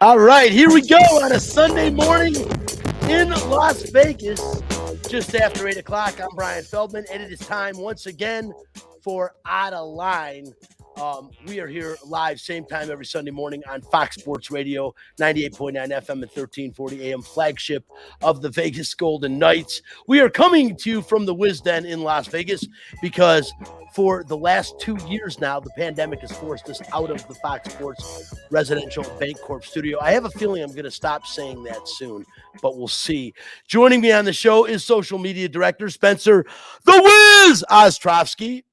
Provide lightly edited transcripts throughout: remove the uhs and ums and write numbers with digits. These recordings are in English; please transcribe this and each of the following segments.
All right, here we go on a Sunday morning in Las Vegas, just after 8 o'clock. I'm Brian Feldman, and it is time once again for Outta Line. We are here live, same time every Sunday morning on Fox Sports Radio, 98.9 FM and 1340 AM, flagship of the Vegas Golden Knights. We are coming to you from the Wiz Den in Las Vegas because for the last 2 years now, the pandemic has forced us out of the Fox Sports Residential Bancorp studio. I have a feeling I'm going to stop saying that soon, but we'll see. Joining me on the show is social media director Spencer the Wiz Ostrovsky.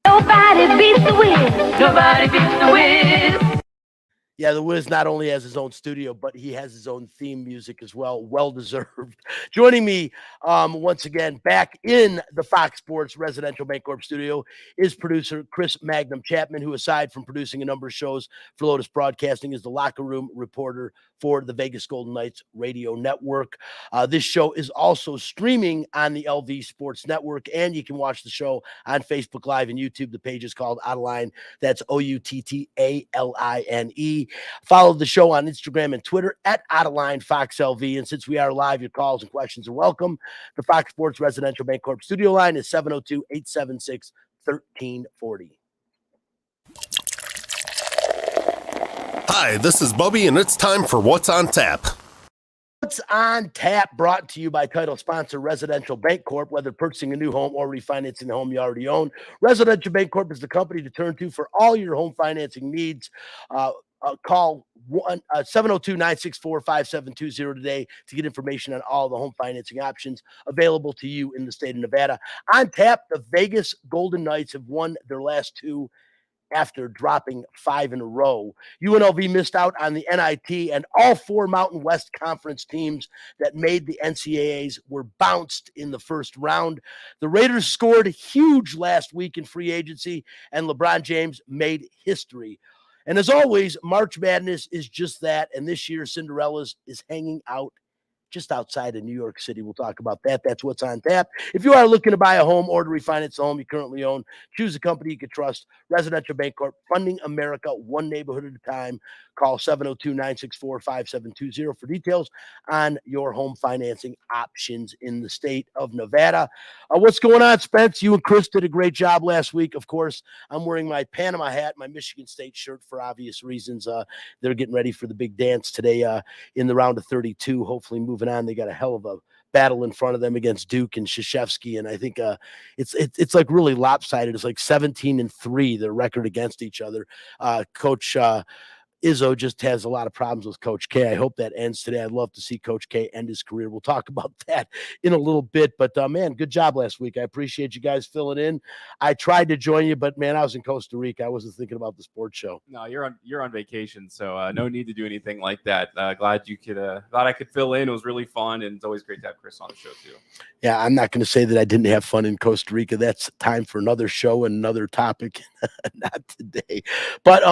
Nobody beats the Wiz. Nobody beats the Wiz. Yeah, the Wiz not only has his own studio, but he has his own theme music as well. Well-deserved. Joining me once again back in the Fox Sports Residential Bancorp studio is producer Chris Magnum Chapman, who aside from producing a number of shows for Lotus Broadcasting is the locker room reporter for the Vegas Golden Knights radio network. This show is also streaming on the LV Sports Network, and you can watch the show on Facebook Live and YouTube. The page is called Outta Line. That's OUTTALINE. Follow the show on Instagram and Twitter at Outta Line Fox LV. And since we are live, your calls and questions are welcome. The Fox Sports Residential Bancorp studio line is 702-876-1340. Hi, this is Bubby, and it's time for What's on Tap. What's on Tap, brought to you by title sponsor Residential Bancorp. Whether purchasing a new home or refinancing the home you already own, Residential Bancorp is the company to turn to for all your home financing needs. Call 702-964-5720 today to get information on all the home financing options available to you in the state of Nevada. On Tap, the Vegas Golden Knights have won their last two after dropping 5 in a row. UNLV missed out on the NIT, and all 4 Mountain West Conference teams that made the NCAAs were bounced in the first round. The Raiders scored huge last week in free agency, and LeBron James made history. And as always, March Madness is just that, and this year Cinderella's is hanging out just outside of New York City. We'll talk about that. That's what's on tap. If you are looking to buy a home or to refinance the home you currently own, choose a company you can trust. Residential Bancorp, funding America one neighborhood at a time. Call 702-964-5720 for details on your home financing options in the state of Nevada. What's going on, Spence? You and Chris did a great job last week. Of course, I'm wearing my Panama hat, my Michigan State shirt for obvious reasons. They're getting ready for the big dance today in the round of 32, hopefully moving on. They got a hell of a battle in front of them against Duke and Krzyzewski, and I think it's like really lopsided. It's like 17-3 their record against each other. Coach Izzo just has a lot of problems with Coach K. I hope that ends today. I'd love to see Coach K end his career. We'll talk about that in a little bit. But, man, good job last week. I appreciate you guys filling in. I tried to join you, but, man, I was in Costa Rica. I wasn't thinking about the sports show. No, you're on vacation, so no need to do anything like that. Glad I could fill in. It was really fun, and it's always great to have Chris on the show, too. Yeah, I'm not going to say that I didn't have fun in Costa Rica. That's time for another show and another topic. Not today. But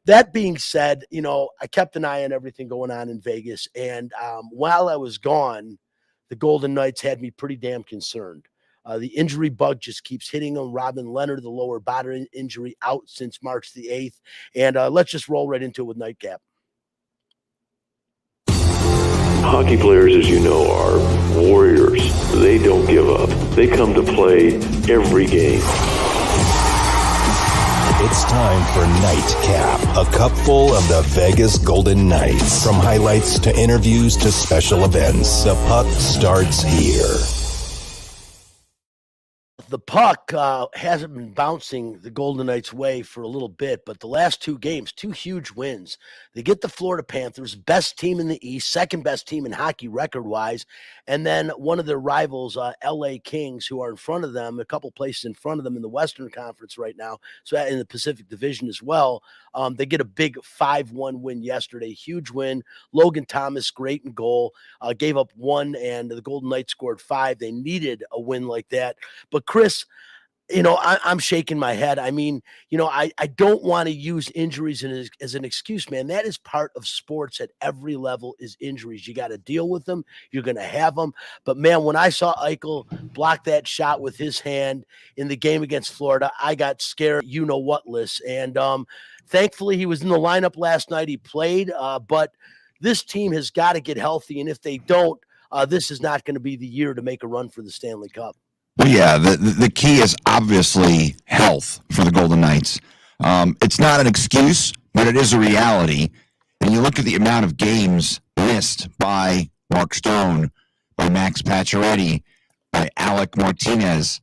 that being said, I kept an eye on everything going on in Vegas. And while I was gone, the Golden Knights had me pretty damn concerned. The injury bug just keeps hitting them. Robin Leonard, the lower body injury, out since March the 8th. And let's just roll right into it with Nightcap. Hockey players, as you know, are warriors. They don't give up. They come to play every game. It's time for Nightcap, a cupful of the Vegas Golden Knights. From highlights to interviews to special events, the puck starts here. The puck hasn't been bouncing the Golden Knights' way for a little bit, but the last 2 games, 2 huge wins. They get the Florida Panthers, best team in the East, second best team in hockey record-wise, and then one of their rivals, LA Kings, who are in front of them, a couple places in front of them in the Western Conference right now, so in the Pacific Division as well. They get a big 5-1 win yesterday, huge win. Logan Thomas, great in goal, gave up 1, and the Golden Knights scored 5. They needed a win like that. But Chris, I'm shaking my head. I mean, I don't want to use injuries as an excuse, man. That is part of sports at every level is injuries. You got to deal with them. You're going to have them. But man, when I saw Eichel block that shot with his hand in the game against Florida, I got scared, what list. And thankfully he was in the lineup last night. He played, but this team has got to get healthy. And if they don't, this is not going to be the year to make a run for the Stanley Cup. Well, yeah, the key is obviously health for the Golden Knights. It's not an excuse, but it is a reality. And you look at the amount of games missed by Mark Stone, by Max Pacioretty, by Alec Martinez.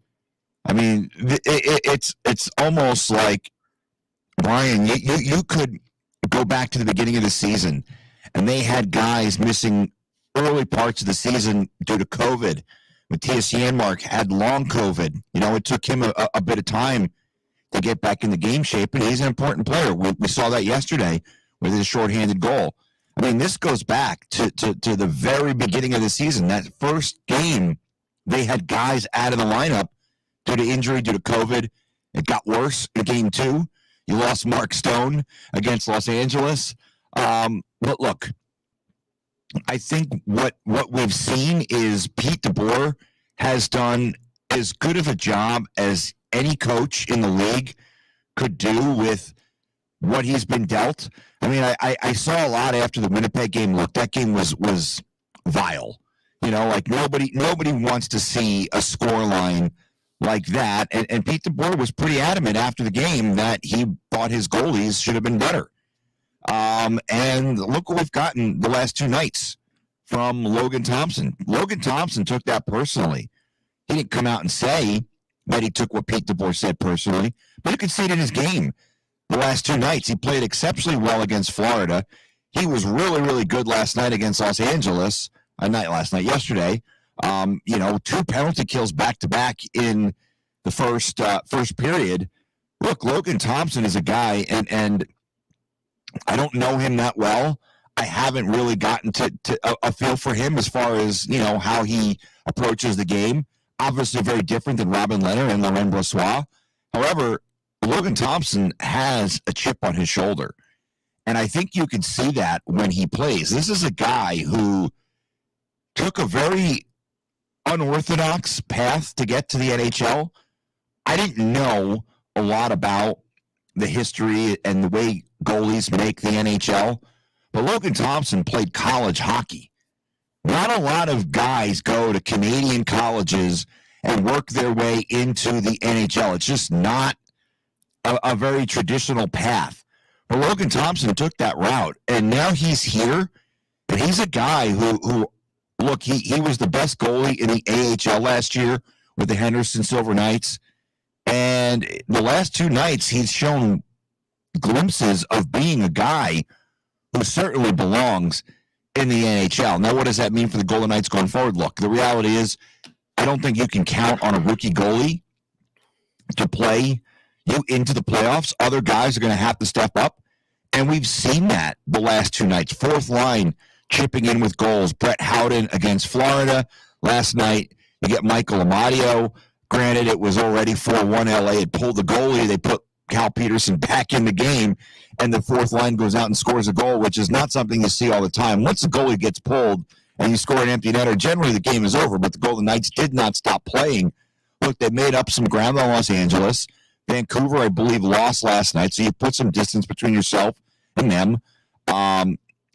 I mean, it's almost like, Brian, you could go back to the beginning of the season, and they had guys missing early parts of the season due to COVID. Matthias Janmark had long COVID. It took him a bit of time to get back in the game shape, and he's an important player. We saw that yesterday with his shorthanded goal. I mean, this goes back to the very beginning of the season. That first game, they had guys out of the lineup due to injury, due to COVID. It got worse in game 2. You lost Mark Stone against Los Angeles. But look, I think what we've seen is Pete DeBoer has done as good of a job as any coach in the league could do with what he's been dealt. I mean, I saw a lot after the Winnipeg game. Look, that game was vile. Like nobody wants to see a scoreline like that. And Pete DeBoer was pretty adamant after the game that he thought his goalies should have been better. And look what we've gotten the last 2 nights from Logan Thompson. Logan Thompson took that personally. He didn't come out and say that he took what Pete DeBoer said personally, but you could see it in his game the last 2 nights. He played exceptionally well against Florida. He was really, really good last night against Los Angeles. Yesterday. 2 penalty kills back-to-back in the first period. Look, Logan Thompson is a guy, and I don't know him that well. I haven't really gotten to a feel for him as far as, how he approaches the game. Obviously very different than Robin Leonard and Laurent Brossoit. However, Logan Thompson has a chip on his shoulder. And I think you can see that when he plays. This is a guy who took a very unorthodox path to get to the NHL. I didn't know a lot about the history and the way goalies make the NHL, but Logan Thompson played college hockey. Not a lot of guys go to Canadian colleges and work their way into the NHL. It's just not a very traditional path. But Logan Thompson took that route, and now he's here, and he's a guy who look, he was the best goalie in the AHL last year with the Henderson Silver Knights, and the last 2 nights he's shown glimpses of being a guy who certainly belongs in the NHL. Now, what does that mean for the Golden Knights going forward? Look, the reality is I don't think you can count on a rookie goalie to play you into the playoffs. Other guys are going to have to step up, and we've seen that the last 2 nights. Fourth line chipping in with goals. Brett Howden against Florida. Last night, you get Michael Amadio. Granted, it was already 4-1. LA had pulled the goalie. They put Cal Peterson back in the game, and the fourth line goes out and scores a goal, which is not something you see all the time. Once the goalie gets pulled and you score an empty netter, generally the game is over, but the Golden Knights did not stop playing. Look, they made up some ground on Los Angeles. Vancouver, I believe, lost last night, so you put some distance between yourself and them.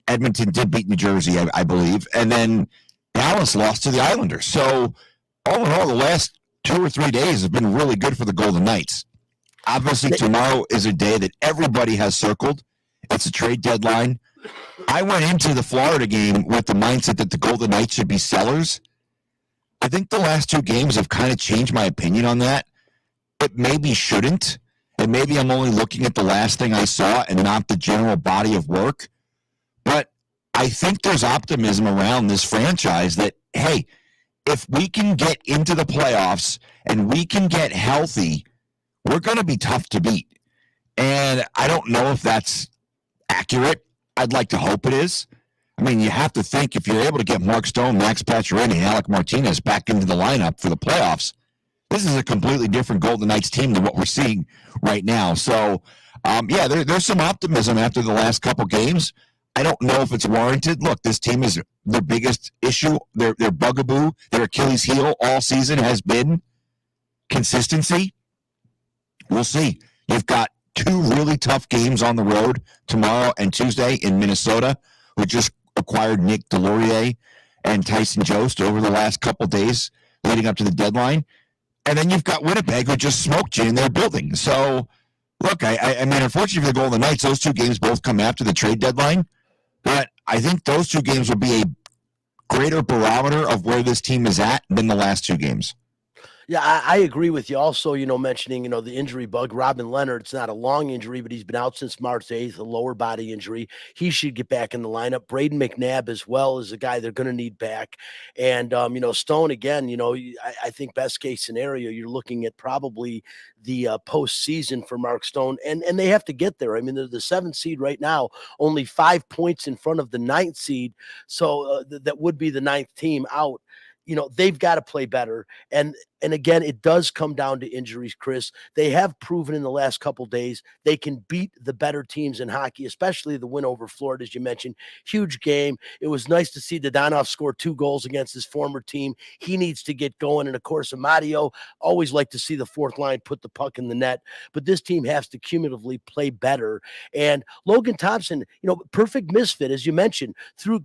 Edmonton did beat New Jersey, I believe, and then Dallas lost to the Islanders. So all in all, the last 2 or 3 days have been really good for the Golden Knights. Obviously, tomorrow is a day that everybody has circled. It's a trade deadline. I went into the Florida game with the mindset that the Golden Knights should be sellers. I think the last 2 games have kind of changed my opinion on that. It maybe shouldn't, and maybe I'm only looking at the last thing I saw and not the general body of work. But I think there's optimism around this franchise that, hey, if we can get into the playoffs and we can get healthy, we're going to be tough to beat. And I don't know if that's accurate. I'd like to hope it is. I mean, you have to think if you're able to get Mark Stone, Max Pacioretty, and Alec Martinez back into the lineup for the playoffs, this is a completely different Golden Knights team than what we're seeing right now. So, there's some optimism after the last couple games. I don't know if it's warranted. Look, this team is their biggest issue, their bugaboo, their Achilles heel all season has been consistency. We'll see. You've got 2 really tough games on the road tomorrow and Tuesday in Minnesota, who just acquired Nick Delorier and Tyson Jost over the last couple days leading up to the deadline. And then you've got Winnipeg, who just smoked you in their building. So, look, I mean, unfortunately for the Golden Knights, those 2 games both come after the trade deadline. But I think those 2 games will be a greater barometer of where this team is at than the last 2 games. Yeah, I agree with you. Also, mentioning, the injury bug. Robin Leonard, it's not a long injury, but he's been out since March 8th, a lower body injury. He should get back in the lineup. Braden McNabb as well is a guy they're going to need back. And, Stone, again, I think best case scenario, you're looking at probably the postseason for Mark Stone. And they have to get there. I mean, they're the 7th seed right now, only 5 points in front of the 9th seed. So that would be the 9th team out. They've got to play better. And again, it does come down to injuries, Chris. They have proven in the last couple days they can beat the better teams in hockey, especially the win over Florida, as you mentioned. Huge game. It was nice to see Dadonov score 2 goals against his former team. He needs to get going. And of course, Amadio, always like to see the fourth line put the puck in the net. But this team has to cumulatively play better. And Logan Thompson, perfect misfit, as you mentioned,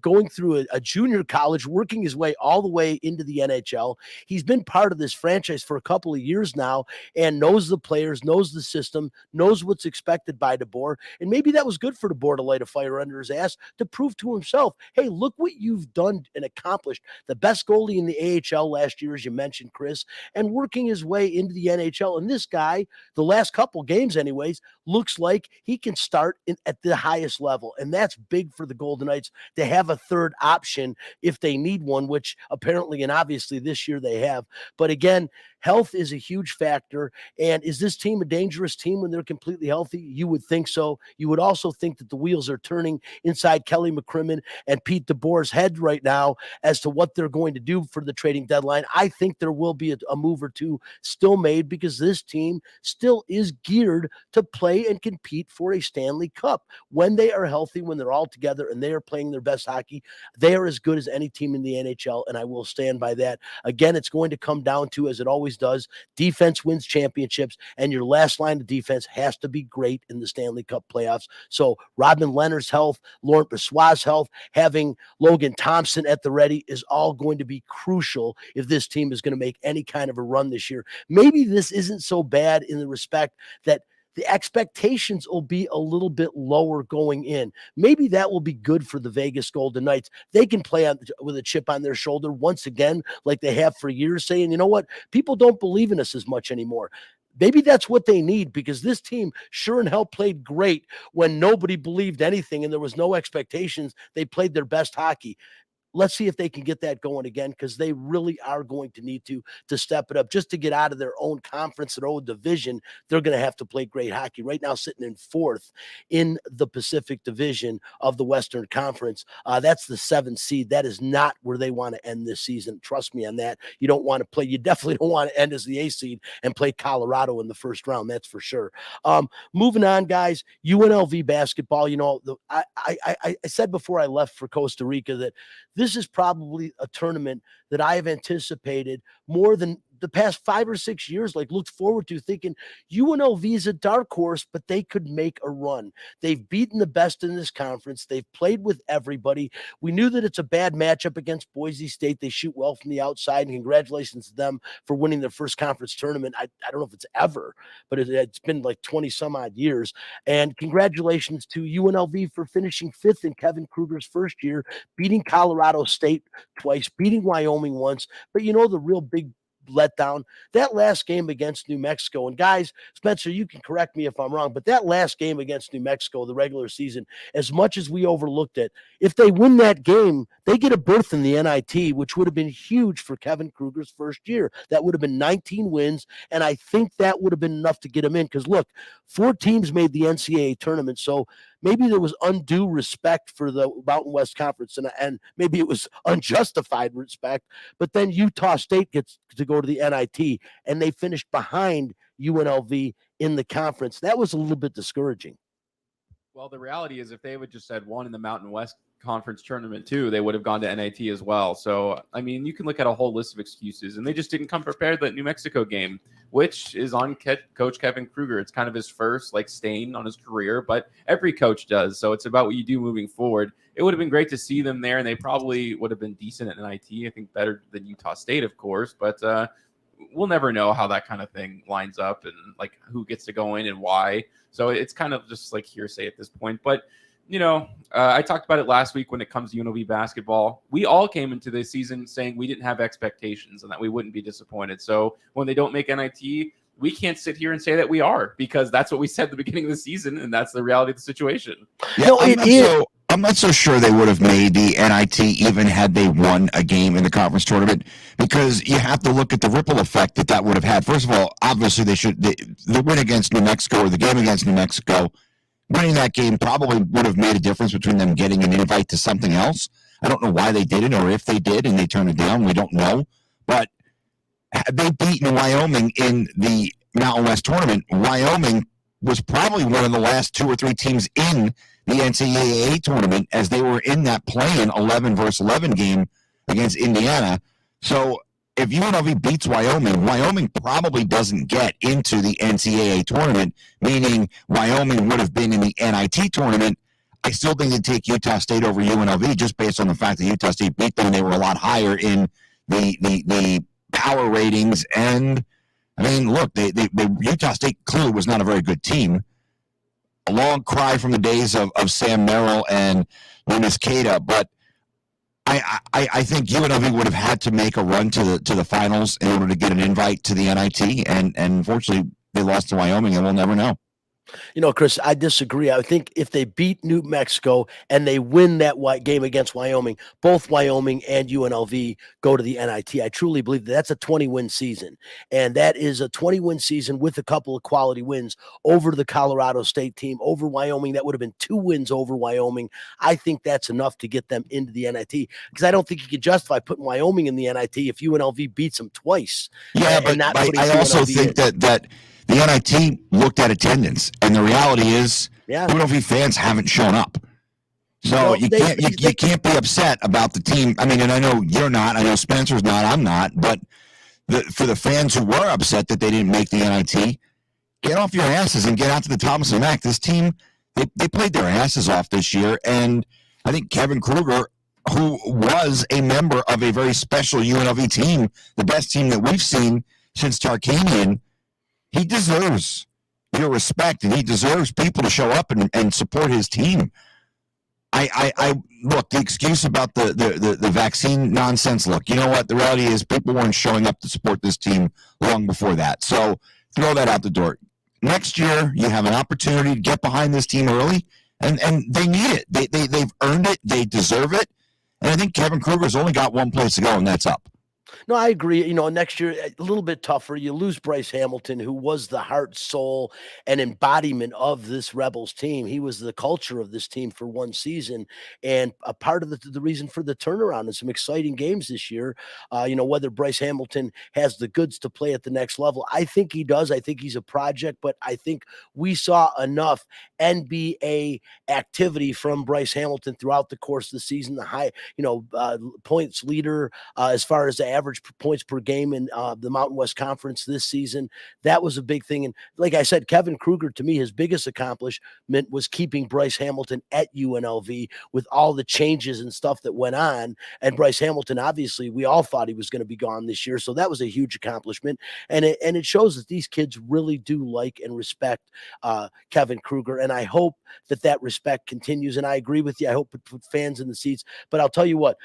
going through a junior college, working his way all the way into the NHL. He's been part of this franchise for a couple of years now and knows the players, knows the system, knows what's expected by DeBoer. And maybe that was good for DeBoer to light a fire under his ass to prove to himself, hey, look what you've done and accomplished. The best goalie in the AHL last year, as you mentioned, Chris, and working his way into the NHL. And this guy, the last couple games anyways, looks like he can start at the highest level. And that's big for the Golden Knights to have a third option if they need one, which apparently and obviously this year they have. But again, health is a huge factor. And is this team a dangerous team when they're completely healthy? You would think so. You would also think that the wheels are turning inside Kelly McCrimmon and Pete DeBoer's head right now as to what they're going to do for the trading deadline. I think there will be a move or two still made because this team still is geared to play and compete for a Stanley Cup. When they are healthy, when they're all together and they are playing their best hockey, they are as good as any team in the NHL, and I will stand by that. Again, it's going to come down to, as it always does, defense wins championships, and your last line of defense has to be great in the Stanley Cup playoffs. So Robin Leonard's health, Laurent Brossoit's health, having Logan Thompson at the ready is all going to be crucial if this team is going to make any kind of a run this year. Maybe this isn't so bad in the respect that the expectations will be a little bit lower going in. Maybe that will be good for the Vegas Golden Knights. They can play with a chip on their shoulder once again, like they have for years, saying, you know what, people don't believe in us as much anymore. Maybe that's what they need, because this team sure and hell played great when nobody believed anything and there was no expectations. They played their best hockey. Let's see if they can get that going again, because they really are going to need to step it up just to get out of their own conference, their own division. They're going to have to play great hockey. Right now, sitting in 4th in the Pacific Division of the Western Conference. That's the 7th seed. That is not where they want to end this season. Trust me on that. You definitely don't want to end as the 8th seed and play Colorado in the first round. That's for sure. Moving on, guys, UNLV basketball. I said before I left for Costa Rica that this is probably a tournament that I have anticipated more than the past 5 or 6 years, like looked forward to, thinking UNLV is a dark horse, but they could make a run. They've beaten the best in this conference. They've played with everybody. We knew that it's a bad matchup against Boise State. They shoot well from the outside, and congratulations to them for winning their first conference tournament. I don't know if it's ever, but it's been like 20 some odd years. And congratulations to UNLV for finishing 5th in Kevin Kruger's first year, beating Colorado State twice, beating Wyoming once. But the real big letdown, that last game against New Mexico. And guys, Spencer, you can correct me if I'm wrong, but that last game against New Mexico, the regular season, as much as we overlooked it, if they win that game, they get a berth in the NIT, which would have been huge for Kevin Kruger's first year. That would have been 19 wins, and I think that would have been enough to get him in, because look, 4 teams made the NCAA tournament, so maybe there was undue respect for the Mountain West Conference, and maybe it was unjustified respect. But then Utah State gets to go to the NIT, and they finished behind UNLV in the conference. That was a little bit discouraging. Well, the reality is if they would just had won in the Mountain West Conference tournament too, they would have gone to NIT as well. So, I mean, you can look at a whole list of excuses, and they just didn't come prepared that New Mexico game, which is on Coach Kevin Kruger. It's kind of his first stain on his career, but every coach does. So it's about what you do moving forward. It would have been great to see them there, and they probably would have been decent at NIT. I think better than Utah State, of course, but we'll never know how that kind of thing lines up and who gets to go in and why. So it's kind of just hearsay at this point. But, I talked about it last week when it comes to UNLV basketball. We all came into this season saying we didn't have expectations and that we wouldn't be disappointed. So when they don't make NIT, we can't sit here and say that we are, because that's what we said at the beginning of the season, and that's the reality of the situation. Yeah, no, I'm not so sure they would have made the NIT even had they won a game in the conference tournament, because you have to look at the ripple effect that would have had. First of all, obviously the win against New Mexico, or the game against New Mexico, winning that game probably would have made a difference between them getting an invite to something else. I don't know why they did it, or if they did and they turned it down. We don't know. But had they beaten Wyoming in the Mountain West tournament, Wyoming was probably one of the last 2 or 3 teams in the NCAA tournament, as they were in that play-in 11 versus 11 game against Indiana. So if UNLV beats Wyoming, Wyoming probably doesn't get into the NCAA tournament, meaning Wyoming would have been in the NIT tournament. I still think they'd take Utah State over UNLV just based on the fact that Utah State beat them. They were a lot higher in the power ratings. And, I mean, look, the Utah State clearly was not a very good team. A long cry from the days of Sam Merrill and Lunas Queta, but I think UNLV would have had to make a run to the finals in order to get an invite to the NIT, and unfortunately they lost to Wyoming, and we'll never know. Chris, I disagree. I think if they beat New Mexico and they win that game against Wyoming, both Wyoming and UNLV go to the NIT. I truly believe that's a 20-win season. And that is a 20-win season with a couple of quality wins over the Colorado State team, over Wyoming. That would have been 2 wins over Wyoming. I think that's enough to get them into the NIT, because I don't think you can justify putting Wyoming in the NIT if UNLV beats them twice. Yeah, but I also think that the NIT looked at attendance, and the reality is UNLV fans haven't shown up. So you can't be upset about the team. I mean, and I know you're not. I know Spencer's not. I'm not. But for the fans who were upset that they didn't make the NIT, get off your asses and get out to the Thomas and Mack. This team, they played their asses off this year, and I think Kevin Kruger, who was a member of a very special UNLV team, the best team that we've seen since Tarkanian, he deserves your respect, and he deserves people to show up and support his team. I look, the excuse about the vaccine nonsense, look, you know what? The reality is people weren't showing up to support this team long before that. So throw that out the door. Next year, you have an opportunity to get behind this team early, and they need it. They've earned it. They deserve it. And I think Kevin Kruger's only got one place to go, and that's up. No, I agree. Next year, a little bit tougher. You lose Bryce Hamilton, who was the heart, soul, and embodiment of this Rebels team. He was the culture of this team for one season, and a part of the reason for the turnaround and some exciting games this year. Whether Bryce Hamilton has the goods to play at the next level, I think he does. I think he's a project, but I think we saw enough NBA activity from Bryce Hamilton throughout the course of the season. The high, points leader as far as the average points per game in the Mountain West Conference this season. That was a big thing. And like I said, Kevin Kruger, to me, his biggest accomplishment was keeping Bryce Hamilton at UNLV with all the changes and stuff that went on. And Bryce Hamilton, obviously, we all thought he was going to be gone this year. So that was a huge accomplishment. And it shows that these kids really do like and respect Kevin Kruger. And I hope that respect continues. And I agree with you. I hope it put fans in the seats. But I'll tell you what,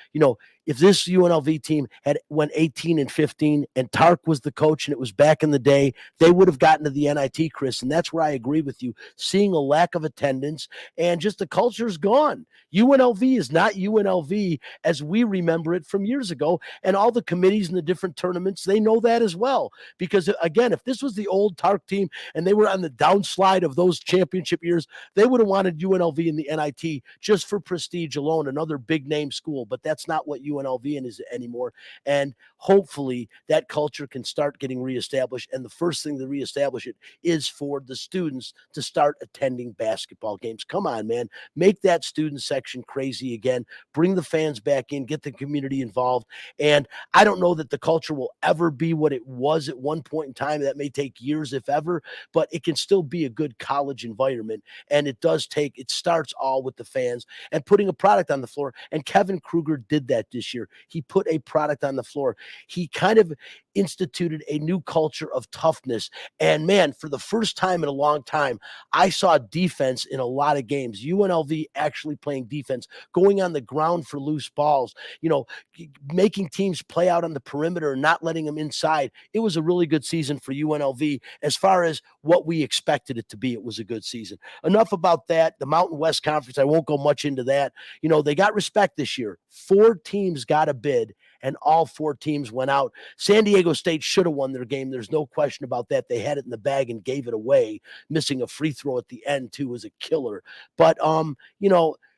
if this UNLV team had went 18-15 and Tark was the coach and it was back in the day, they would have gotten to the NIT, Chris. And that's where I agree with you. Seeing a lack of attendance and just the culture's gone. UNLV is not UNLV as we remember it from years ago. And all the committees in the different tournaments, they know that as well. Because again, if this was the old Tark team and they were on the downslide of those championship years, they would have wanted UNLV in the NIT just for prestige alone, another big name school. But that's not what UNLV is anymore. And hopefully that culture can start getting reestablished. And the first thing to reestablish it is for the students to start attending basketball games. Come on, man. Make that student section crazy again. Bring the fans back in, get the community involved. And I don't know that the culture will ever be what it was at one point in time. That may take years, if ever, but it can still be a good college environment. And it starts all with the fans and putting a product on the floor. And Kevin Kruger did that this year. He put a product on the floor. He kind of instituted a new culture of toughness. And man, for the first time in a long time, I saw defense in a lot of games. UNLV actually playing defense, going on the ground for loose balls, making teams play out on the perimeter and not letting them inside. It was a really good season for UNLV as far as what we expected it to be. It was a good season. Enough about that. The Mountain West Conference, I won't go much into that. They got respect this year. 4 teams got a bid, and all 4 teams went out. San Diego State should have won their game. There's no question about that. They had it in the bag and gave it away. Missing a free throw at the end, too, was a killer. But,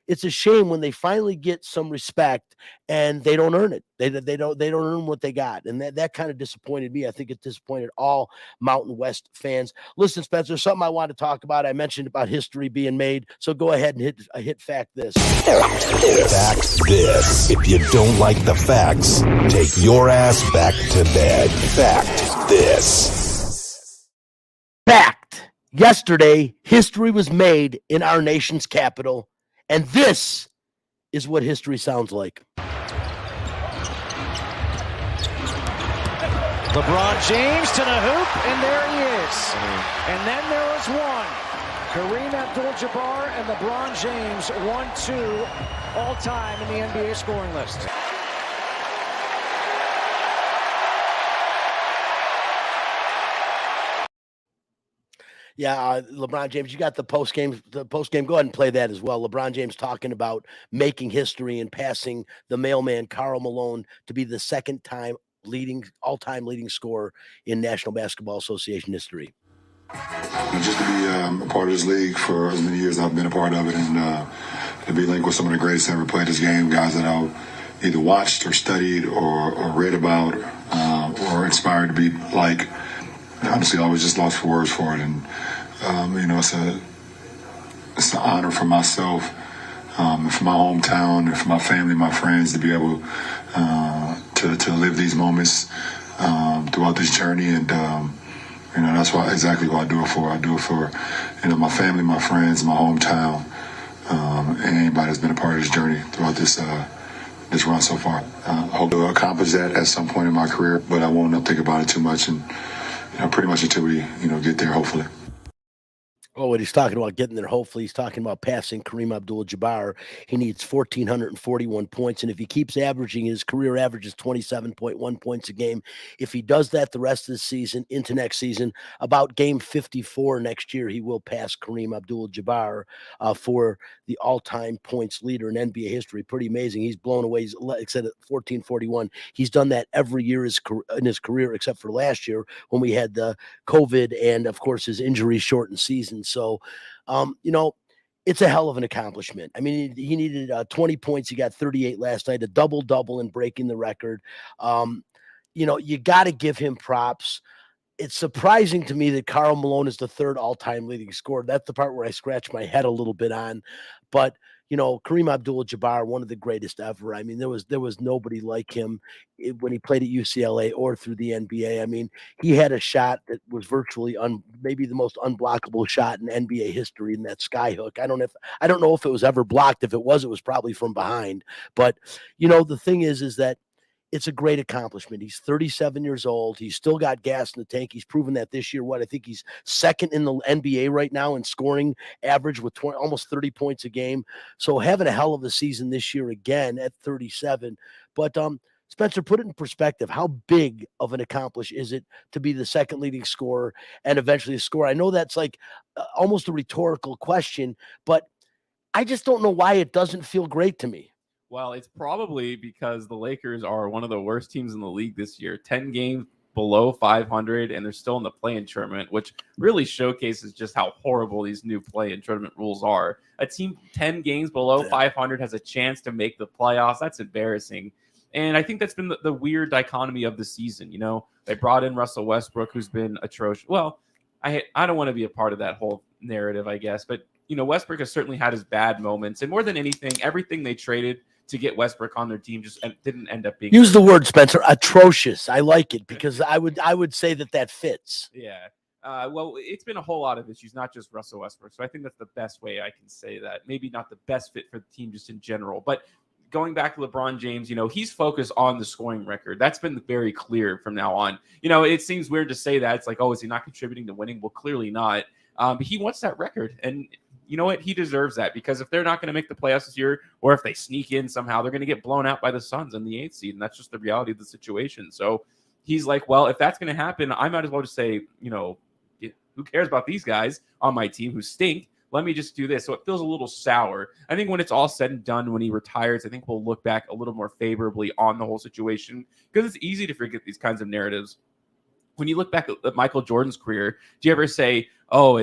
it's a shame when they finally get some respect and they don't earn it. They don't earn what they got. And that kind of disappointed me. I think it disappointed all Mountain West fans. Listen, Spencer, something I want to talk about. I mentioned about history being made. So go ahead and hit fact this. Fact this. If you don't like the facts, take your ass back to bed. Fact this. Fact. Yesterday, history was made in our nation's capital. And this is what history sounds like. LeBron James to the hoop, and there he is. And then there was one. Kareem Abdul-Jabbar and LeBron James, 1-2 all-time in the NBA scoring list. Yeah, LeBron James, you got the post game. Go ahead and play that as well. LeBron James talking about making history and passing the mailman Karl Malone to be the second time all-time leading scorer in National Basketball Association history. Just to be a part of this league for as many years I've been a part of it, and to be linked with some of the greatest that ever played this game, guys that I've either watched or studied or read about or inspired to be like. Honestly, I always just lost for words for it, and it's an honor for myself, for my hometown, and for my family, my friends to be able to live these moments throughout this journey, and that's exactly what I do it for. I do it for my family, my friends, my hometown, and anybody that's been a part of this journey throughout this run so far. I hope to accomplish that at some point in my career, but I won't think about it too much, and pretty much until we, get there, hopefully. Oh, what he's talking about getting there, hopefully, he's talking about passing Kareem Abdul-Jabbar. He needs 1,441 points, and if he keeps averaging, his career average is 27.1 points a game. If he does that the rest of the season, into next season, about game 54 next year, he will pass Kareem Abdul-Jabbar for the all-time points leader in NBA history. Pretty amazing. He's blown away. He's said 1,441. He's done that every year in his career, except for last year when we had the COVID and, of course, his injury-shortened season. So, it's a hell of an accomplishment. I mean, he needed 20 points. He got 38 last night, a double-double in breaking the record. You got to give him props. It's surprising to me that Karl Malone is the 3rd all-time leading scorer. That's the part where I scratch my head a little bit on. But, Kareem Abdul-Jabbar, one of the greatest ever. I mean, there was nobody like him when he played at UCLA or through the NBA. I mean, he had a shot that was virtually maybe the most unblockable shot in NBA history in that skyhook. I don't know if it was ever blocked. If it was probably from behind. But, the thing is that it's a great accomplishment. He's 37 years old. He's still got gas in the tank. He's proven that this year. I think he's second in the NBA right now in scoring average with almost 30 points a game. So having a hell of a season this year again at 37. But Spencer, put it in perspective. How big of an accomplishment is it to be the second leading scorer and eventually a scorer? I know that's like almost a rhetorical question, but I just don't know why it doesn't feel great to me. Well, it's probably because the Lakers are one of the worst teams in the league this year. 10 games below 500, and they're still in the play-in tournament, which really showcases just how horrible these new play-in tournament rules are. A team 10 games below 500 has a chance to make the playoffs. That's embarrassing. And I think that's been the weird dichotomy of the season. You know, they brought in Russell Westbrook, who's been atrocious. Well, I don't want to be a part of that whole narrative, I guess. But, you know, Westbrook has certainly had his bad moments. And more than anything, everything they traded to get Westbrook on their team just didn't end up being. Use the word, Spencer, atrocious. I like it because I would say that fits. Yeah. Well, it's been a whole lot of issues, not just Russell Westbrook. So I think that's the best way I can say that. Maybe not the best fit for the team just in general. But going back to LeBron James, you know, he's focused on the scoring record. That's been very clear from now on. You know, it seems weird to say that. It's like, oh, is he not contributing to winning? Well, clearly not. But he wants that record. And you know what? He deserves that because if they're not going to make the playoffs this year, or if they sneak in somehow, they're going to get blown out by the Suns in the 8th seed. And that's just the reality of the situation. So he's like, well, if that's going to happen, I might as well just say, you know, who cares about these guys on my team who stink? Let me just do this. So it feels a little sour. I think when it's all said and done, when he retires, I think we'll look back a little more favorably on the whole situation because it's easy to forget these kinds of narratives. When you look back at Michael Jordan's career, do you ever say, oh,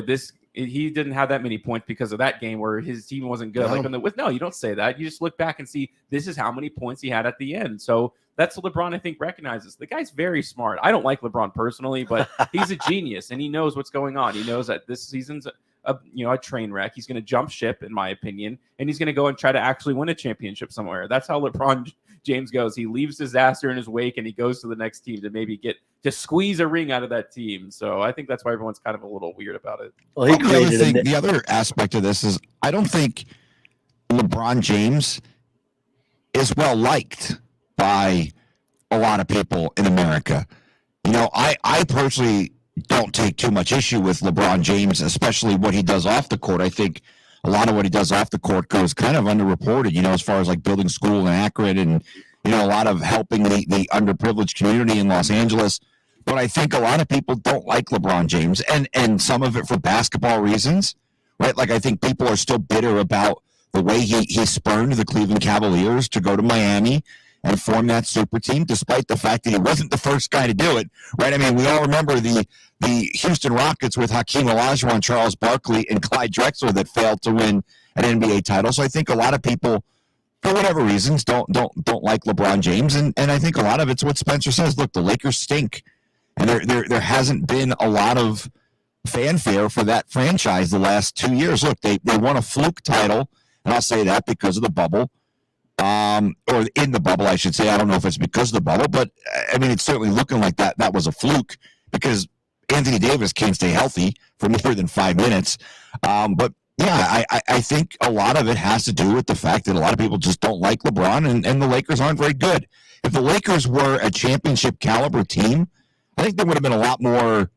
he didn't have that many points because of that game where his team wasn't good? No, you don't say that. You just look back and see this is how many points he had at the end. So that's what LeBron, I think, recognizes. The guy's very smart. I don't like LeBron personally, but he's a genius and he knows what's going on. He knows that this season's a train wreck. He's going to jump ship, in my opinion, and he's going to go and try to actually win a championship somewhere. That's how LeBron James goes. He leaves disaster in his wake and he goes to the next team to maybe to squeeze a ring out of that team. So I think that's why everyone's kind of a little weird about it. Well, the other aspect of this is I don't think LeBron James is well liked by a lot of people in America. You know, I personally don't take too much issue with LeBron James, especially what he does off the court. I think a lot of what he does off the court goes kind of underreported, you know, as far as like building school in Akron and, you know, a lot of helping the underprivileged community in Los Angeles. But I think a lot of people don't like LeBron James and some of it for basketball reasons, right? Like I think people are still bitter about the way he spurned the Cleveland Cavaliers to go to Miami and form that super team, despite the fact that he wasn't the first guy to do it, right? I mean, we all remember the Houston Rockets with Hakeem Olajuwon, Charles Barkley, and Clyde Drexler that failed to win an NBA title. So I think a lot of people, for whatever reasons, don't like LeBron James, and I think a lot of it's what Spencer says. Look, the Lakers stink, and there hasn't been a lot of fanfare for that franchise the last 2 years. Look, they won a fluke title, and I'll say that because of the bubble. Or in the bubble, I should say. I don't know if it's because of the bubble, but I mean, it's certainly looking like that was a fluke because Anthony Davis can't stay healthy for more than 5 minutes. But yeah, I think a lot of it has to do with the fact that a lot of people just don't like LeBron and the Lakers aren't very good. If the Lakers were a championship caliber team, I think there would have been a lot more,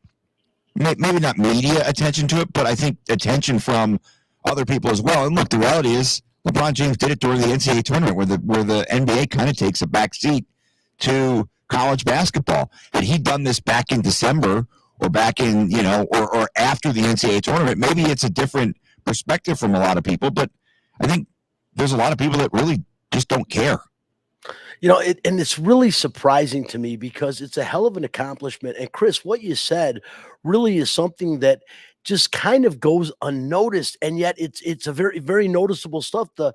maybe not media attention to it, but I think attention from other people as well. And look, the reality is, LeBron James did it during the NCAA tournament where the NBA kind of takes a back seat to college basketball. Had he done this back in December or back in, you know, or after the NCAA tournament, maybe it's a different perspective from a lot of people, but I think there's a lot of people that really just don't care. You know, and it's really surprising to me because it's a hell of an accomplishment. And Chris, what you said really is something that just kind of goes unnoticed, and yet it's a very, very noticeable stuff. The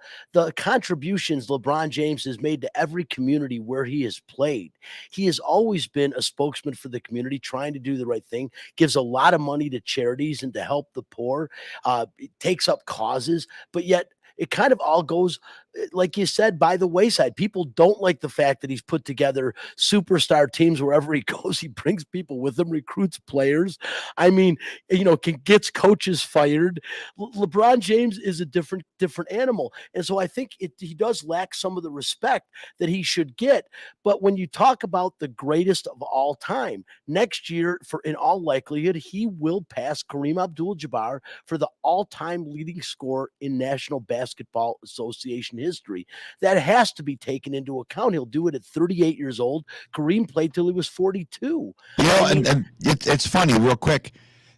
contributions LeBron James has made to every community where he has played. He has always been a spokesman for the community, trying to do the right thing, gives a lot of money to charities and to help the poor, takes up causes, but yet it kind of all goes, like you said, by the wayside. People don't like the fact that he's put together superstar teams wherever he goes. He brings people with him, recruits players. I mean, you know, gets coaches fired. LeBron James is a different animal. And so I think he does lack some of the respect that he should get. But when you talk about the greatest of all time, next year, in all likelihood, he will pass Kareem Abdul-Jabbar for the all-time leading scorer in National Basketball Association history. That has to be taken into account. He'll do it at 38 years old. Kareem played till he was 42. And it's funny, real quick.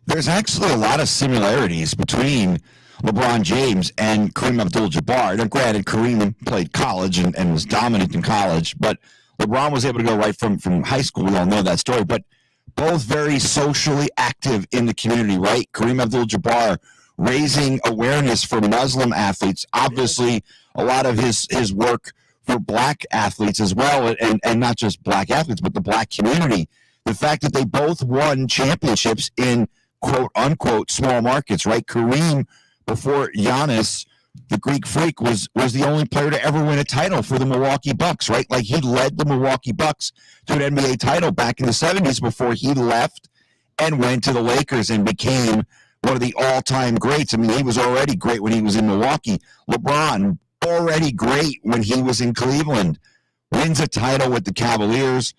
There's actually a lot of similarities between LeBron James and Kareem Abdul-Jabbar. Now, granted, Kareem played college and was dominant in college, but LeBron was able to go right from high school. We all know that story, but both very socially active in the community, right? Kareem Abdul-Jabbar raising awareness for Muslim athletes. Obviously, a lot of his work for black athletes as well, and not just black athletes, but the black community. The fact that they both won championships in quote unquote small markets, right? Kareem, before Giannis, the Greek Freak, was the only player to ever win a title for the Milwaukee Bucks, right? Like, he led the Milwaukee Bucks to an NBA title back in the 70s before he left and went to the Lakers and became one of the all-time greats. I mean, he was already great when he was in Milwaukee. LeBron, already great when he was in Cleveland, wins a title with the Cavaliers,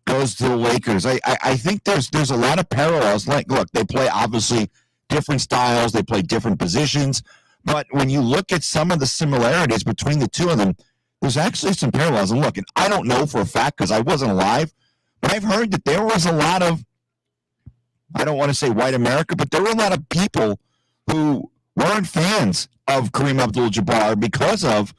goes to the Lakers. I think there's a lot of parallels. Like, look, they play obviously different styles, they play different positions, but when you look at some of the similarities between the two of them, there's actually some parallels. And look, and I don't know for a fact because I wasn't alive, but I've heard that there was a lot of, I don't want to say white America, but there were a lot of people who weren't fans of Kareem Abdul-Jabbar because of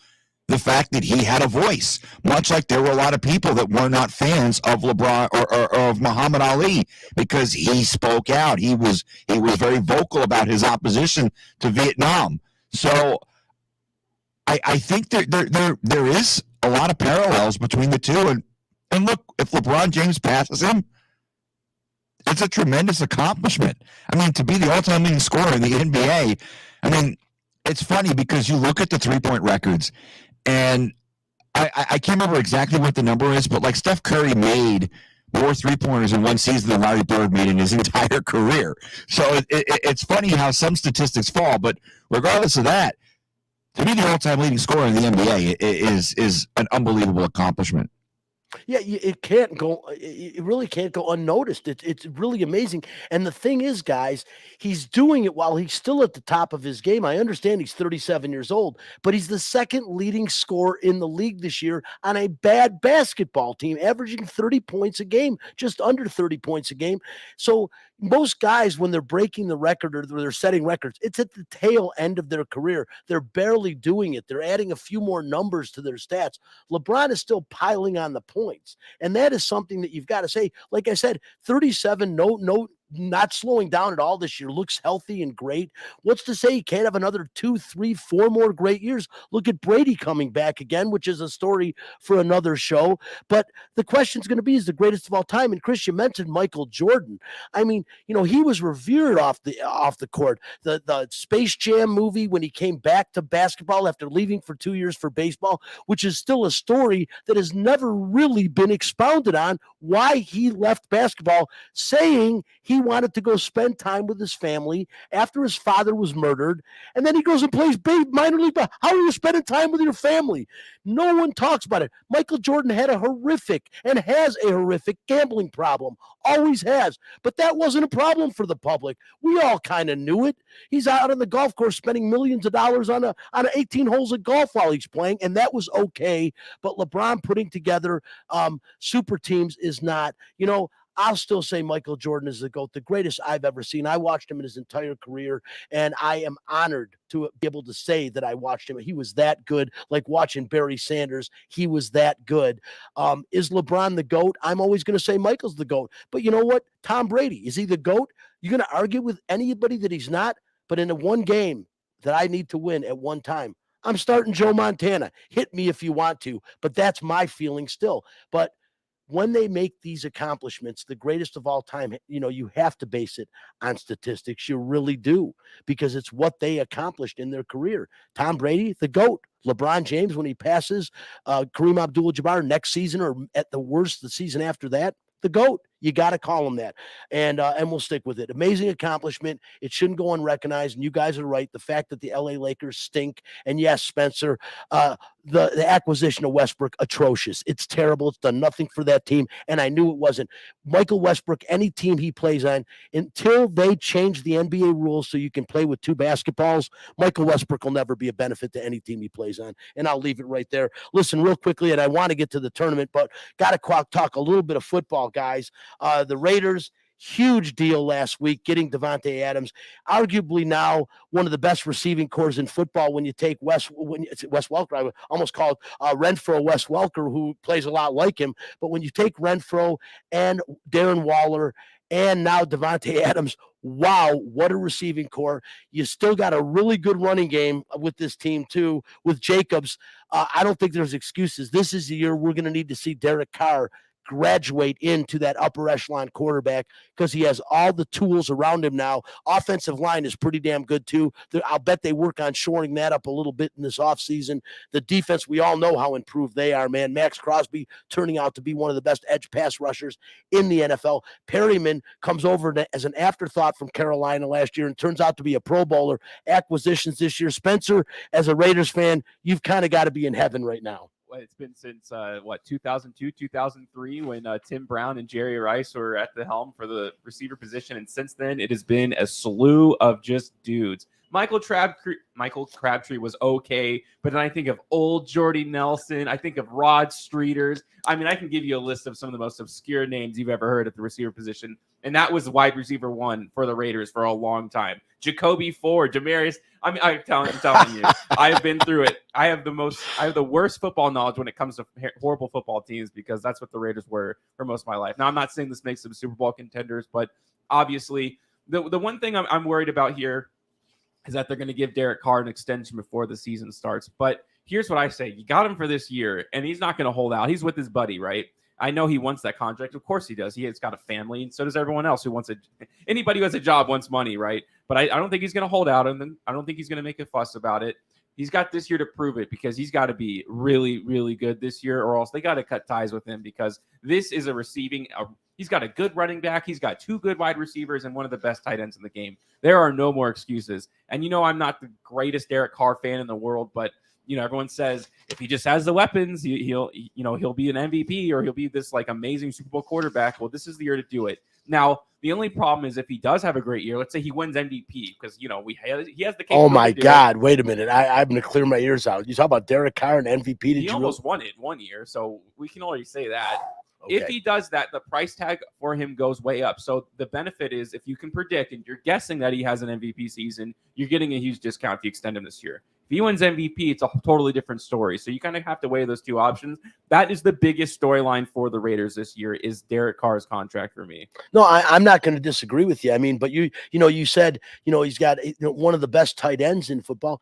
the fact that he had a voice, much like there were a lot of people that were not fans of LeBron or of Muhammad Ali because he spoke out. He was very vocal about his opposition to Vietnam. So I think there is a lot of parallels between the two. And look, if LeBron James passes him, it's a tremendous accomplishment. I mean, to be the all-time leading scorer in the NBA, I mean, it's funny because you look at the three-point records, and I can't remember exactly what the number is, but like Steph Curry made more three-pointers in one season than Larry Bird made in his entire career. So it's funny how some statistics fall, but regardless of that, to be the all-time leading scorer in the NBA is an unbelievable accomplishment. Yeah, it can't go. It really can't go unnoticed. It's really amazing. And the thing is, guys, he's doing it while he's still at the top of his game. I understand he's 37 years old, but he's the second leading scorer in the league this year on a bad basketball team, averaging 30 points a game, just under 30 points a game. So most guys, when they're breaking the record or they're setting records, it's at the tail end of their career. They're barely doing it. They're adding a few more numbers to their stats. LeBron is still piling on the points. And that is something that you've got to say. Like I said, 37, not slowing down at all this year, looks healthy and great. What's to say he can't have another 2, 3, 4 more great years? Look at Brady coming back again, which is a story for another show. But the question's going to be, is the greatest of all time? And Chris, you mentioned Michael Jordan. I mean, he was revered off the court. The Space Jam movie, when he came back to basketball after leaving for 2 years for baseball, which is still a story that has never really been expounded on, why he left basketball, saying he wanted to go spend time with his family after his father was murdered. And then he goes and plays minor league. How are you spending time with your family? No one talks about it. Michael Jordan had a horrific and has a horrific gambling problem. Always has. But that wasn't a problem for the public. We all kind of knew it. He's out on the golf course spending millions of dollars on 18 holes of golf while he's playing, and that was okay. But LeBron putting together super teams is not. I'll still say Michael Jordan is the GOAT, the greatest I've ever seen. I watched him in his entire career, and I am honored to be able to say that I watched him. He was that good, like watching Barry Sanders. He was that good. Is LeBron the GOAT? I'm always going to say Michael's the GOAT. But you know what? Tom Brady, is he the GOAT? You're going to argue with anybody that he's not? But in the one game that I need to win at one time, I'm starting Joe Montana. Hit me if you want to, but that's my feeling still. But when they make these accomplishments, the greatest of all time, you have to base it on statistics. You really do, because it's what they accomplished in their career. Tom Brady, the GOAT. LeBron James, when he passes Kareem Abdul-Jabbar next season, or at the worst, the season after that, the GOAT. You got to call him that, and we'll stick with it. Amazing accomplishment. It shouldn't go unrecognized. And you guys are right. The fact that the LA Lakers stink, and yes, Spencer, the acquisition of Westbrook, atrocious. It's terrible. It's done nothing for that team, and I knew it wasn't. Michael Westbrook, any team he plays on, until they change the NBA rules so you can play with two basketballs, Michael Westbrook will never be a benefit to any team he plays on. And I'll leave it right there. Listen, real quickly, and I want to get to the tournament, but got to talk a little bit of football, guys. The Raiders, huge deal last week, getting Devontae Adams, arguably now one of the best receiving cores in football. When you take Wes Welker, I almost called Renfro Wes Welker, who plays a lot like him. But when you take Renfro and Darren Waller and now Devontae Adams, wow, what a receiving core. You still got a really good running game with this team, too, with Jacobs. I don't think there's excuses. This is the year we're going to need to see Derek Carr graduate into that upper echelon quarterback because he has all the tools around him now. Offensive line is pretty damn good too. I'll bet they work on shoring that up a little bit in this offseason. The defense, we all know how improved they are, man. Max Crosby turning out to be one of the best edge pass rushers in the NFL. Perryman comes over as an afterthought from Carolina last year and turns out to be a Pro Bowler. Acquisitions this year. Spencer, as a Raiders fan, you've kind of got to be in heaven right now. It's been since 2002, 2003 when Tim Brown and Jerry Rice were at the helm for the receiver position, and since then it has been a slew of just dudes. Michael Crabtree was okay, but then I think of old Jordy Nelson. I think of Rod Streeters. I mean, I can give you a list of some of the most obscure names you've ever heard at the receiver position, and that was wide receiver one for the Raiders for a long time. Jacoby Ford, Demarius. I mean, I'm telling you, I have been through it. I have the worst football knowledge when it comes to horrible football teams because that's what the Raiders were for most of my life. Now, I'm not saying this makes them Super Bowl contenders, but obviously, the one thing I'm worried about here is that they're going to give Derek Carr an extension before the season starts. But here's what I say. You got him for this year, and he's not going to hold out. He's with his buddy, right? I know he wants that contract. Of course he does. He's got a family, and so does everyone else who wants it. Anybody who has a job wants money, right? But I don't think he's going to hold out, and then I don't think he's going to make a fuss about it. He's got this year to prove it because he's got to be really, really good this year, or else they got to cut ties with him because this is he's got a good running back. He's got two good wide receivers and one of the best tight ends in the game. There are no more excuses. And, I'm not the greatest Derek Carr fan in the world, but, everyone says if he just has the weapons, he'll be an MVP or he'll be this like amazing Super Bowl quarterback. Well, this is the year to do it. Now, the only problem is if he does have a great year, let's say he wins MVP because, he has the capability. Oh, my God. Wait a minute. I'm going to clear my ears out. You talk about Derek Carr and MVP. He almost won it 1 year, so we can already say that. Okay. If he does that, the price tag for him goes way up. So the benefit is if you can predict and you're guessing that he has an MVP season, you're getting a huge discount if you extend him this year. If he wins MVP, it's a totally different story. So you kind of have to weigh those two options. That is the biggest storyline for the Raiders this year is Derek Carr's contract for me. No, I'm not going to disagree with you. I mean, but you said, he's got one of the best tight ends in football.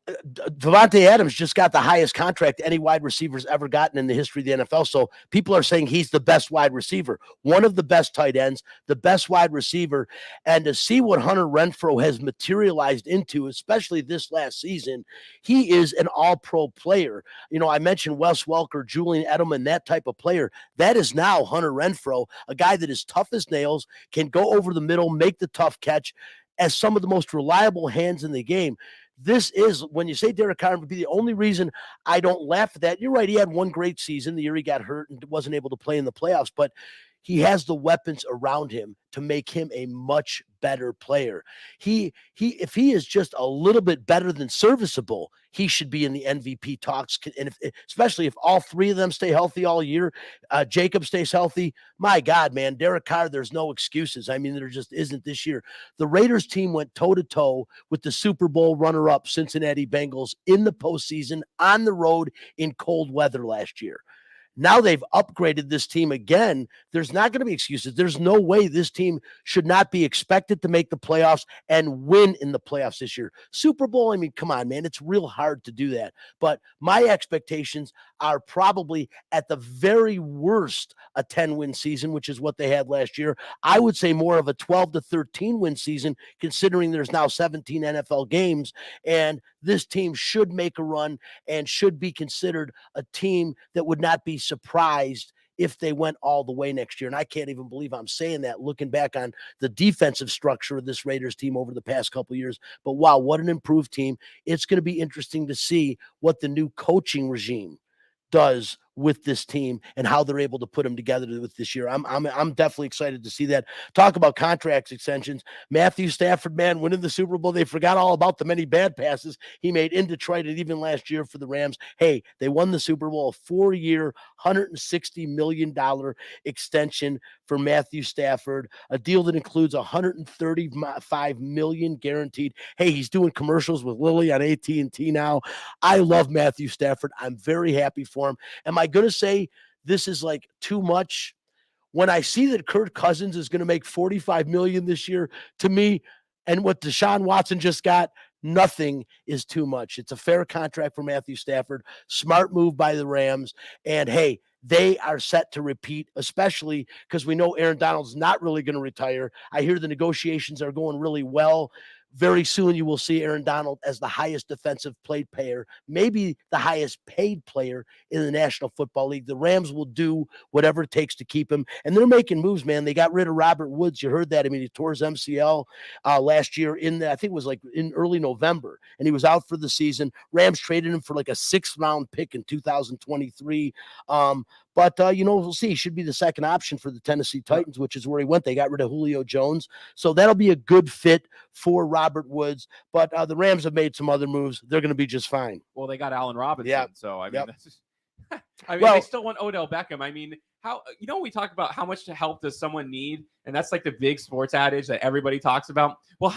Devontae Adams just got the highest contract any wide receiver's ever gotten in the history of the NFL. So people are saying he's the best wide receiver, one of the best tight ends, the best wide receiver. And to see what Hunter Renfrow has materialized into, especially this last season, he is an all-pro player. I mentioned Wes Welker, Julian Edelman, that type of player. That is now Hunter Renfrow, a guy that is tough as nails, can go over the middle, make the tough catch, as some of the most reliable hands in the game. This is, when you say Derek Carr would be the only reason I don't laugh at that. You're right. He had one great season the year he got hurt and wasn't able to play in the playoffs, but he has the weapons around him to make him a much better player. If he is just a little bit better than serviceable, he should be in the MVP talks. And especially if all three of them stay healthy all year, Jacob stays healthy. My God, man, Derek Carr, there's no excuses. I mean, there just isn't this year. The Raiders team went toe-to-toe with the Super Bowl runner-up Cincinnati Bengals in the postseason on the road in cold weather last year. Now they've upgraded this team again. There's not going to be excuses. There's no way this team should not be expected to make the playoffs and win in the playoffs this year. Super Bowl, I mean, come on, man. It's real hard to do that. But my expectations are probably at the very worst a 10-win season, which is what they had last year. I would say more of a 12 to 13-win season, considering there's now 17 NFL games. And this team should make a run and should be considered a team that would not be surprised if they went all the way next year. And I can't even believe I'm saying that, looking back on the defensive structure of this Raiders team over the past couple of years. But wow, what an improved team. It's going to be interesting to see what the new coaching regime does with this team and how they're able to put them together with this year. I'm definitely excited to see that. Talk about contract extensions. Matthew Stafford, man, winning the Super Bowl. They forgot all about the many bad passes he made in Detroit and even last year for the Rams. Hey, they won the Super Bowl, a 4-year, $160 million extension for Matthew Stafford, a deal that includes $135 million guaranteed. Hey, he's doing commercials with Lily on AT&T now. I love Matthew Stafford. I'm very happy for him. Am I going to say this is like too much? When I see that Kirk Cousins is going to make $45 million this year, to me, and what Deshaun Watson just got, nothing is too much. It's a fair contract for Matthew Stafford. Smart move by the Rams. And hey, they are set to repeat, especially because we know Aaron Donald's not really going to retire. I hear the negotiations are going really well. Very soon you will see Aaron Donald as the highest defensive plate player, maybe the highest paid player in the National Football League. The Rams will do whatever it takes to keep him. And they're making moves, man. They got rid of Robert Woods. You heard that. I mean, he tore his MCL last year I think it was like in early November, and he was out for the season. Rams traded him for like a 6th-round pick in 2023. But we'll see. He should be the second option for the Tennessee Titans, which is where he went. They got rid of Julio Jones. So that'll be a good fit for Robert Woods. But the Rams have made some other moves. They're going to be just fine. Well, they got Allen Robinson. Yeah. So, I mean, Yep. that's just, they still want Odell Beckham. I mean, we talk about how much help does someone need? And that's like the big sports adage that everybody talks about. Well,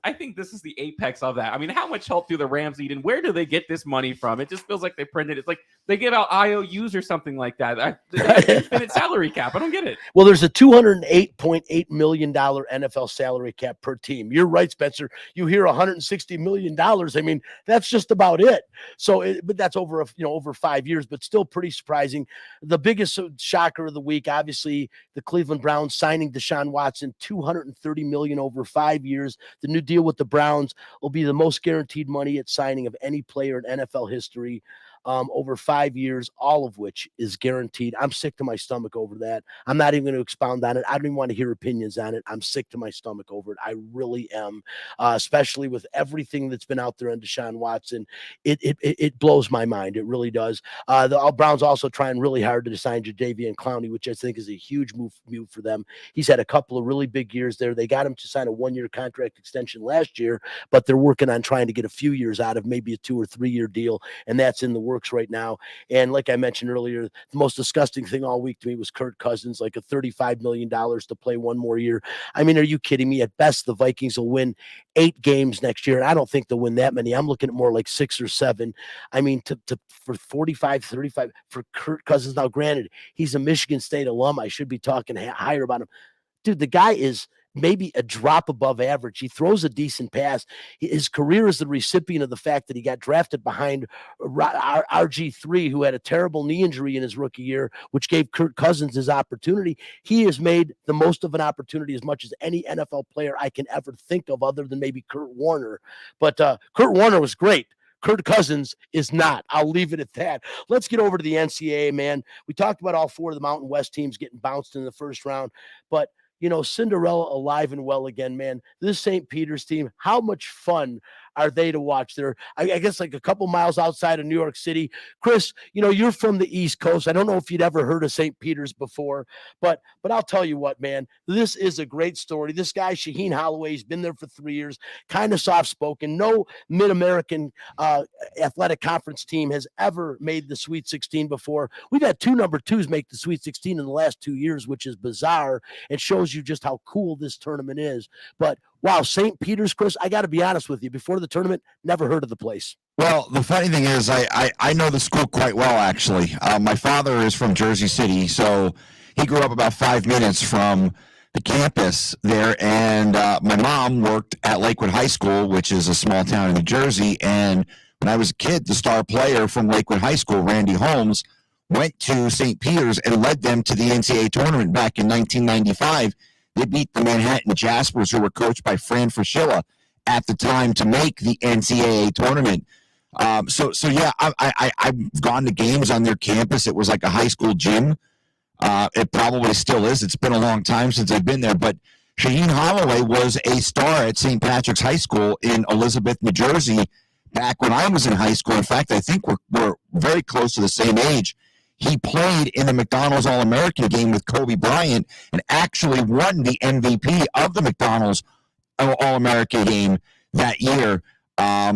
I think this is the apex of that. I mean, how much help do the Rams need, and where do they get this money from? It just feels like they printed. It's like they give out IOUs or something like that. They have an infinite salary cap. I don't get it. Well, there's a $208.8 million NFL salary cap per team. You're right, Spencer. You hear $160 million. I mean, that's just about it. So, but that's over over 5 years, but still pretty surprising. The biggest shocker of the week, obviously, the Cleveland Browns signing Deshaun Watson, $230 million over 5 years. The new deal with the Browns will be the most guaranteed money at signing of any player in NFL history. Over 5 years, all of which is guaranteed. I'm sick to my stomach over that. I'm not even going to expound on it. I don't even want to hear opinions on it. I'm sick to my stomach over it. I really am, especially with everything that's been out there on Deshaun Watson. It blows my mind. It really does. The Browns also trying really hard to sign Jadeveon Clowney, which I think is a huge move for them. He's had a couple of really big years there. They got him to sign a 1-year contract extension last year, but they're working on trying to get a few years out of maybe a 2 or 3 year deal, and that's in the works right now. And like I mentioned earlier, the most disgusting thing all week to me was Kirk Cousins, like a $35 million to play 1 more year. I mean, are you kidding me? At best, the Vikings will win 8 games next year, and I don't think they'll win that many. I'm looking at more like 6 or 7. I mean, for 45, 35 for Kirk Cousins. Now, granted, he's a Michigan State alum. I should be talking higher about him. Dude, the guy is maybe a drop above average. He throws a decent pass. His career is the recipient of the fact that he got drafted behind RG3, who had a terrible knee injury in his rookie year, which gave Kirk Cousins his opportunity. He has made the most of an opportunity as much as any NFL player I can ever think of, other than maybe Kurt Warner. But Kurt Warner was great. Kirk Cousins is not. I'll leave it at that. Let's get over to the NCAA, man. We talked about all 4 of the Mountain West teams getting bounced in the first round, but Cinderella alive and well again, man. This St. Peter's team, how much fun are they to watch? They're, I guess, like a couple miles outside of New York City. Chris, you're from the East Coast. I don't know if you'd ever heard of St. Peter's before, but I'll tell you what, man, this is a great story. This guy, Shaheen Holloway, he's been there for 3 years, kind of soft-spoken. No Mid-American Athletic Conference team has ever made the Sweet 16 before. We've had 2 number 2s make the Sweet 16 in the last 2 years, which is bizarre. It shows you just how cool this tournament is. But wow, St. Peter's, Chris, I got to be honest with you. Before the tournament, never heard of the place. Well, the funny thing is I know the school quite well, actually. My father is from Jersey City, so he grew up about 5 minutes from the campus there. And my mom worked at Lakewood High School, which is a small town in New Jersey. And when I was a kid, the star player from Lakewood High School, Randy Holmes, went to St. Peter's and led them to the NCAA tournament back in 1995. They beat the Manhattan Jaspers, who were coached by Fran Fraschilla at the time, to make the NCAA tournament. So yeah, I've gone to games on their campus. It was like a high school gym. It probably still is. It's been a long time since I've been there, but Shaheen Holloway was a star at St. Patrick's High School in Elizabeth, New Jersey, back when I was in high school. In fact, I think we're very close to the same age. He played in the McDonald's All-American game with Kobe Bryant and actually won the MVP of the McDonald's All-American game that year.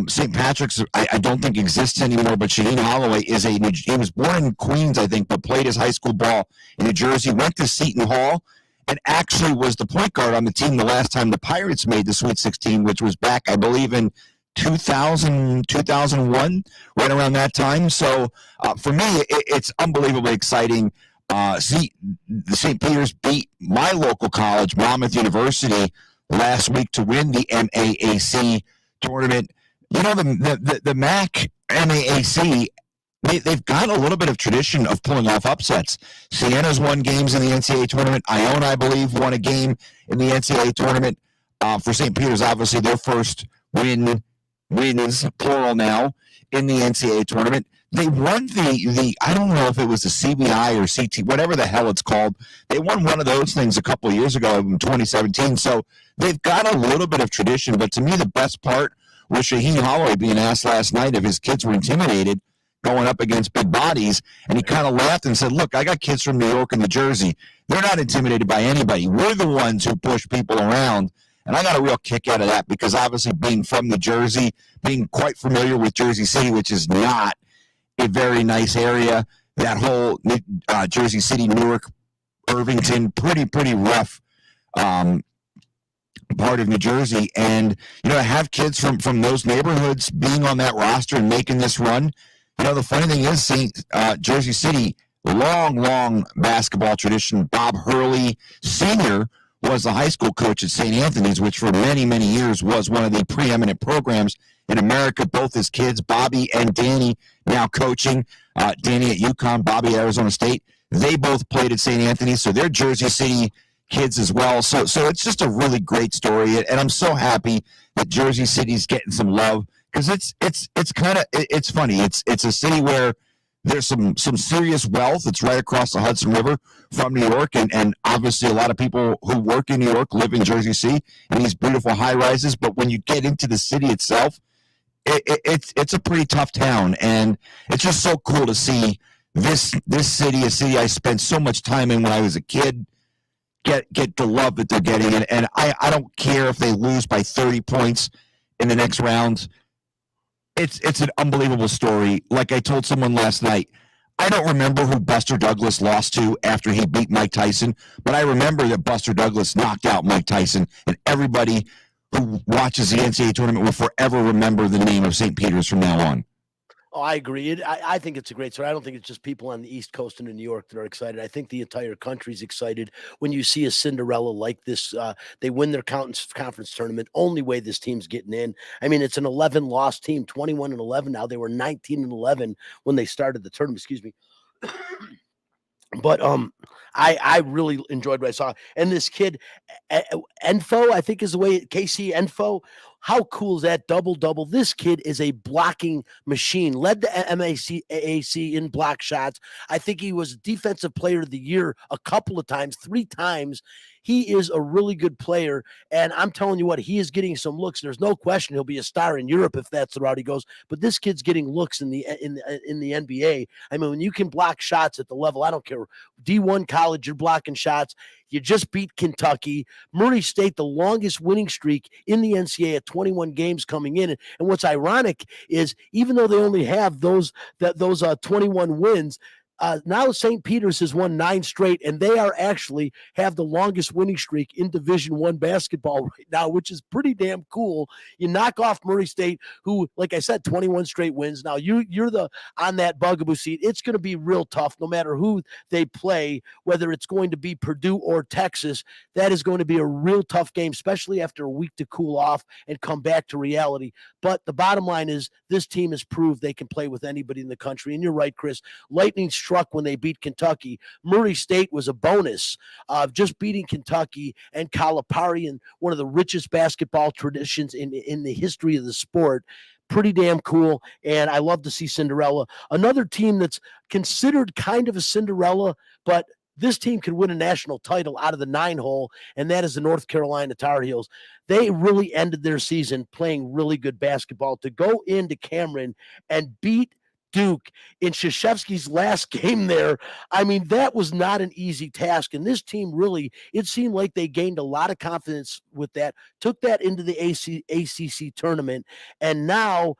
St. Patrick's, I don't think exists anymore, but Shaheen Holloway he was born in Queens, I think, but played his high school ball in New Jersey, went to Seton Hall, and actually was the point guard on the team the last time the Pirates made the Sweet 16, which was back, I believe, in 2000, 2001, right around that time. So for me, it's unbelievably exciting. The St. Peter's beat my local college, Monmouth University, last week to win the MAAC tournament. You know, the MAC MAAC, they've got a little bit of tradition of pulling off upsets. Sienna's won games in the NCAA tournament. Iona, I believe, won a game in the NCAA tournament. For St. Peter's, obviously, their first wins, plural now, in the NCAA tournament. They won the I don't know if it was the CBI or CT, whatever the hell it's called. They won one of those things a couple of years ago in 2017. So they've got a little bit of tradition. But to me, the best part was Shaheen Holloway being asked last night if his kids were intimidated going up against big bodies. And he kind of laughed and said, look, I got kids from New York and New Jersey. They're not intimidated by anybody. We're the ones who push people around. And I got a real kick out of that because obviously being from New Jersey, being quite familiar with Jersey City, which is not a very nice area, that whole Jersey City, Newark, Irvington, pretty rough part of New Jersey. And, you know, to have kids from those neighborhoods being on that roster and making this run, you know, the funny thing is Jersey City, long basketball tradition. Bob Hurley Sr. was the high school coach at St. Anthony's, which for many years was one of the preeminent programs in America. Both his kids, Bobby and Danny, now coaching. Danny at UConn, Bobby at Arizona State. They both played at St. Anthony's, so they're Jersey City kids as well. So it's just a really great story, and I'm so happy that Jersey City's getting some love because it's funny. It's a city where there's some serious wealth. It's right across the Hudson River from New York, and obviously a lot of people who work in New York live in Jersey City in these beautiful high rises. But when you get into the city itself, it's a pretty tough town, and it's just so cool to see this city, a city I spent so much time in when I was a kid, get the love that they're getting. And I don't care if they lose by 30 points in the next round. It's an unbelievable story. Like I told someone last night, I don't remember who Buster Douglas lost to after he beat Mike Tyson, but I remember that Buster Douglas knocked out Mike Tyson, and everybody who watches the NCAA tournament will forever remember the name of St. Peter's from now on. Oh, I agree. I think it's a great story. I don't think it's just people on the East Coast and in New York that are excited. I think the entire country's excited when you see a Cinderella like this. They win their conference tournament. Only way this team's getting in. I mean, it's an 11-loss team, 21-11 now. They were 19-11 when they started the tournament. Excuse me. But I really enjoyed what I saw. And this kid, Enfo, I think is the way, KC Enfo. How cool is that? Double. This kid is a blocking machine. Led the MAAC in block shots. I think he was Defensive Player of the Year a couple of times, 3 times. He is a really good player, and I'm telling you what, he is getting some looks. There's no question he'll be a star in Europe if that's the route he goes. But this kid's getting looks in the NBA. I mean, when you can block shots at the level, I don't care, D1 college, you're blocking shots. You just beat Kentucky. Murray State, the longest winning streak in the NCAA at 21 games coming in. And what's ironic is even though they only have those 21 wins, now St. Peter's has won 9 straight, and they are actually have the longest winning streak in Division I basketball right now, which is pretty damn cool. You knock off Murray State, who, like I said, 21 straight wins. Now you're on that bugaboo seat. It's going to be real tough, no matter who they play, whether it's going to be Purdue or Texas. That is going to be a real tough game, especially after a week to cool off and come back to reality. But the bottom line is this team has proved they can play with anybody in the country. And you're right, Chris. Lightning struck when they beat Kentucky. Murray State was a bonus of just beating Kentucky and Calipari in one of the richest basketball traditions in the history of the sport. Pretty damn cool, and I love to see Cinderella. Another team that's considered kind of a Cinderella, but this team could win a national title out of the 9-hole, and that is the North Carolina Tar Heels. They really ended their season playing really good basketball. To go into Cameron and beat Duke in Krzyzewski's last game there, I mean, that was not an easy task. And this team really, it seemed like they gained a lot of confidence with that, took that into the ACC tournament, and now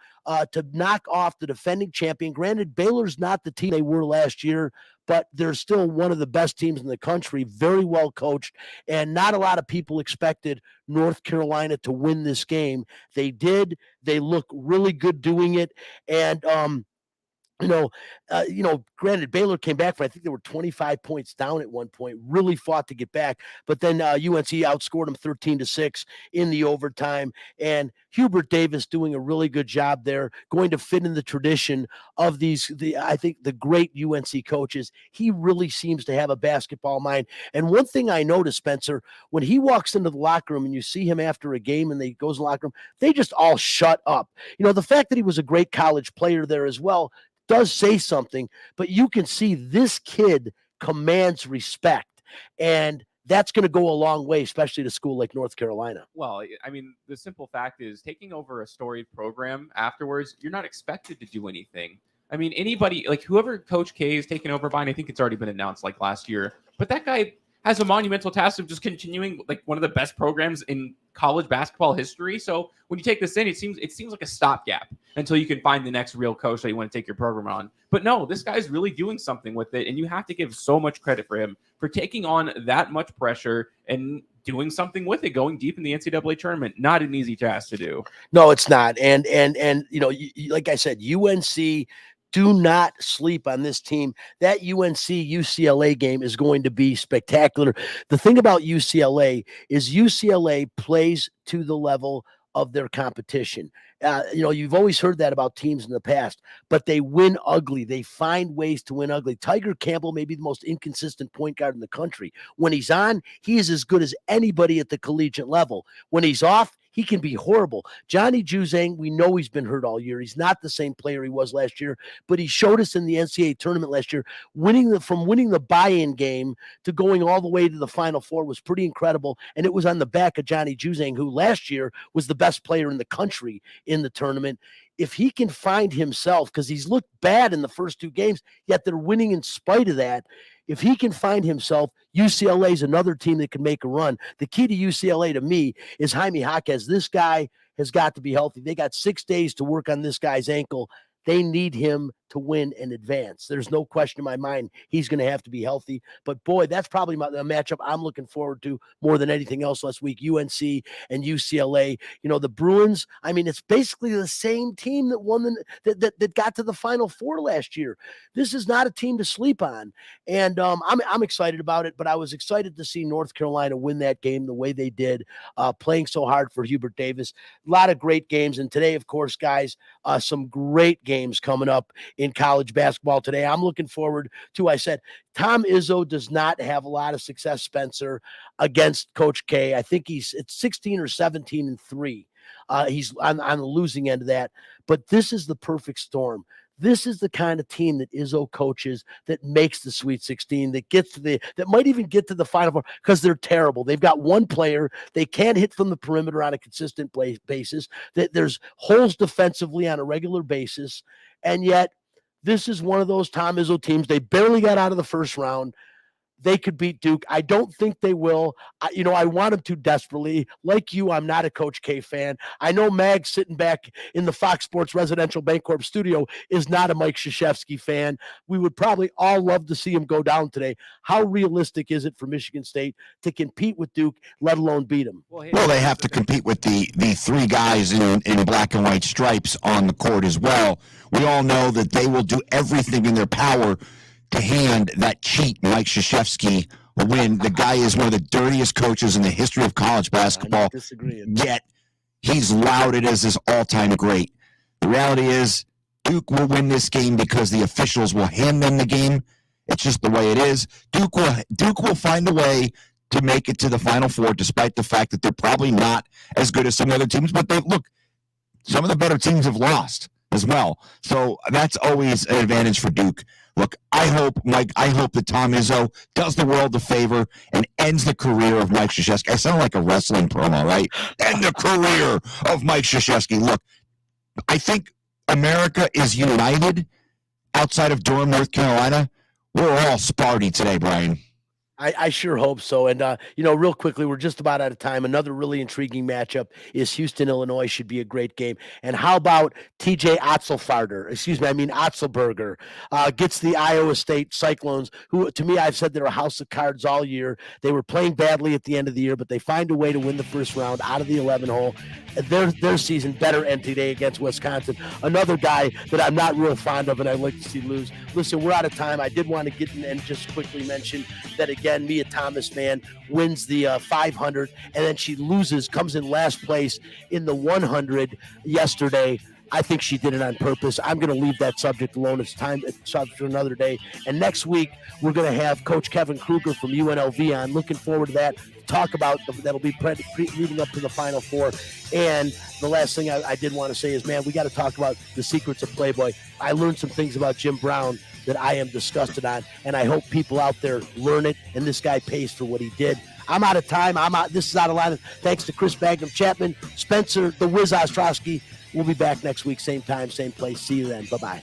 to knock off the defending champion. Granted, Baylor's not the team they were last year, but they're still one of the best teams in the country, very well coached, and not a lot of people expected North Carolina to win this game. They did. They look really good doing it. And granted, Baylor came back for, I think they were 25 points down at one point, really fought to get back. But then UNC outscored them 13-6 in the overtime. And Hubert Davis doing a really good job there, going to fit in the tradition of I think the great UNC coaches. He really seems to have a basketball mind. And one thing I noticed, Spencer, when he walks into the locker room and you see him after a game and he goes in the locker room, they just all shut up. The fact that he was a great college player there as well does say something, but you can see this kid commands respect, and that's going to go a long way, especially to a school like North Carolina. Well, I mean, the simple fact is taking over a storied program afterwards, you're not expected to do anything. I mean, anybody, like whoever Coach K is taking over by, and I think it's already been announced like last year, but that guy has a monumental task of just continuing like one of the best programs in college basketball history. So when you take this in, it seems like a stopgap until you can find the next real coach that you want to take your program on. But no, this guy's really doing something with it, and you have to give so much credit for him for taking on that much pressure and doing something with it, going deep in the NCAA tournament. Not an easy task to do. No, it's not. And like I said, UNC. Do not sleep on this team. That UNC-UCLA game is going to be spectacular. The thing about UCLA is UCLA plays to the level of their competition. You've always heard that about teams in the past, but they win ugly. They find ways to win ugly. Tiger Campbell may be the most inconsistent point guard in the country. When he's on, he is as good as anybody at the collegiate level. When he's off, he can be horrible. Johnny Juzang, we know he's been hurt all year. He's not the same player he was last year, but he showed us in the NCAA tournament last year, winning the buy-in game to going all the way to the Final Four was pretty incredible, and it was on the back of Johnny Juzang, who last year was the best player in the country in the tournament. If he can find himself, because he's looked bad in the first two games, yet they're winning in spite of that. If he can find himself, UCLA is another team that can make a run. The key to UCLA to me is Jaime Jaquez. This guy has got to be healthy. They got 6 days to work on this guy's ankle. They need him to win and advance. There's no question in my mind he's going to have to be healthy. But, boy, that's probably the matchup I'm looking forward to more than anything else last week, UNC and UCLA. The Bruins, I mean, it's basically the same team that won that got to the Final Four last year. This is not a team to sleep on. And I'm excited about it, but I was excited to see North Carolina win that game the way they did, playing so hard for Hubert Davis. A lot of great games. And today, of course, guys, some great games coming up in college basketball today. I'm looking forward to, I said, Tom Izzo does not have a lot of success, Spencer, against Coach K. I think it's 16 or 17-3. He's on the losing end of that. But this is the perfect storm. This is the kind of team that Izzo coaches that makes the Sweet 16, that might even get to the Final Four, because they're terrible. They've got one player. They can't hit from the perimeter on a consistent basis. There's holes defensively on a regular basis. And yet, this is one of those Tom Izzo teams. They barely got out of the first round. They could beat Duke. I don't think they will. I want them to desperately. Like you, I'm not a Coach K fan. I know Mag sitting back in the Fox Sports Residential Bancorp studio is not a Mike Krzyzewski fan. We would probably all love to see him go down today. How realistic is it for Michigan State to compete with Duke, let alone beat them? Well, they have to compete with the 3 guys in black and white stripes on the court as well. We all know that they will do everything in their power to hand that cheat Mike Krzyzewski a win. The guy is one of the dirtiest coaches in the history of college basketball. Yet he's lauded as this all-time great. The reality is Duke will win this game because the officials will hand them the game. It's just the way it is. Duke will find a way to make it to the Final Four, despite the fact that they're probably not as good as some other teams. But some of the better teams have lost as well. So that's always an advantage for Duke. Look, I hope that Tom Izzo does the world a favor and ends the career of Mike Krzyzewski. I sound like a wrestling promo, right? End the career of Mike Krzyzewski. Look, I think America is united outside of Durham, North Carolina. We're all Sparty today, Brian. I sure hope so. And, real quickly, we're just about out of time. Another really intriguing matchup is Houston, Illinois. Should be a great game. And how about TJ Otzelberger gets the Iowa State Cyclones, who, to me, I've said they're a house of cards all year. They were playing badly at the end of the year, but they find a way to win the first round out of the 11 hole. Their season better end today against Wisconsin. Another guy that I'm not real fond of and I'd like to see lose. Listen, we're out of time. I did want to get in and just quickly mention that, again, Mia Thomas, man, wins the 500, and then she loses, comes in last place in the 100 yesterday. I think she did it on purpose. I'm going to leave that subject alone. It's subject for another day. And next week, we're going to have Coach Kevin Kruger from UNLV on. Looking forward to that. Talk about that'll be leading up to the Final Four. And the last thing I did want to say is, man, we got to talk about the secrets of Playboy. I learned some things about Jim Brown that I am disgusted on, and I hope people out there learn it, and this guy pays for what he did. I'm out of time. This is Out of Line. Thanks to Chris Bagnum Chapman, Spencer, the Wiz Ostrowski. We'll be back next week, same time, same place. See you then. Bye-bye.